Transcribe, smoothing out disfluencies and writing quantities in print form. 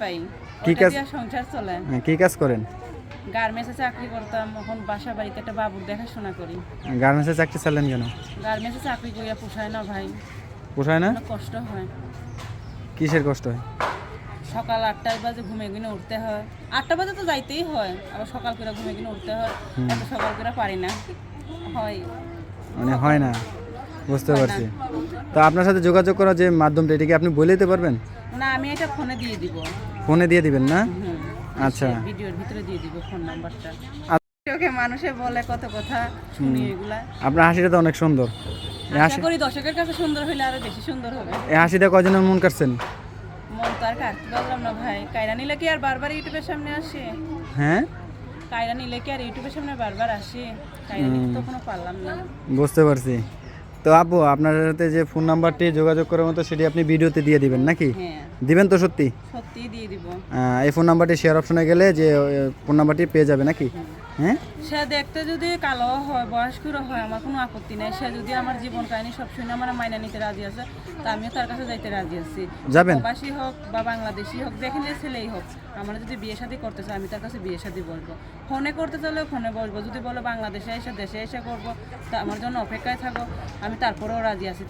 পাই, কি ওটা কাজ? দিয়ে সংসার চলে। কি কাজ করেন? গার্মেন্টসে চাকরি করতাম, এখন বাসা বাড়িতে একটা বাবুর দেখাশোনা করি। গার্মেন্টসে চাকরি চালেন কেন? গার্মেন্টসে চাকরি করিয়া পোষায় না ভাই, পোষায় না? অনেক কষ্ট হয়। কিসের কষ্ট হয়? সকাল 8টা বাজে ঘুমে ঘুমে উঠতে হয়, 8টা বাজে তো যাইতেই হয়, আবার সকাল করে ঘুমে ঘুমে উঠতে হয়। এত সকাল করে পারি না, হয় মানে হয় না, বুঝতে পারছি। তো আপনার সাথে যোগাযোগ করার যে মাধ্যমটা, এটা কি আপনি বলে দিতে পারবেন? না, আমি এটা ফোনে দিয়ে দিব। ফোনে দিয়ে দিবেন না? হুম, আচ্ছা। ভিডিওর ভিতরে দিয়ে দিব ফোন নাম্বারটা। ওকে মানুষে বলে কত কথা শুনি, এগুলা আপনার হাসিটা তো অনেক সুন্দর। এই আশা হাসি, করি দর্শকের কাছে সুন্দর হইলে আরো বেশি সুন্দর হবে। এই হাসিটা কয়জনের মন কাটছেন? মন তো আর কাটতে পারলাম না ভাই, কায়রা নিলে কি আর বারবার ইউটিউবের সামনে আসে? হ্যাঁ, কায়রা নিলে কি আর ইউটিউবের সামনে বারবার আসে? কায়রা নিতে তো কোনো পারলাম না। বুঝতে পারছি। তো আপু, আপনার সাথে যে ফোন নাম্বারটি যোগাযোগ করার মতো, সেটি আপনি ভিডিওতে দিয়ে দিবেন নাকি? হ্যাঁ, দিবেন তো সত্যি? সত্যিই দিয়ে দিব। এই ফোন নাম্বারটি শেয়ার অপশনে গেলে যে ফোন নাম্বারটি পেয়ে যাবে নাকি? হ্যাঁ, সে দেখতে যদি কালো হয়, বয়স্করও হয়, আমার কোনো আপত্তি নাই। সে যদি আমার জীবন কাহিনী সব শুনে আমার মাইনা নিতে রাজি আছে, তা আমিও তার কাছে যাইতে রাজি আছি। যাবেন? প্রবাসী হোক বা বাংলাদেশি হোক, যেখানে ছেলেই হোক, আমার যদি বিয়ে শাদী করতে চায় আমি তার কাছে বিয়ে শাদী বলবো। ফোনে করতে চাইলেও ফোনে বলবো, যদি বলো বাংলাদেশে এসে দেশে এসে করবো, তা আমার জন্য অপেক্ষায় থাকো, আমি তারপরেও রাজি আছি।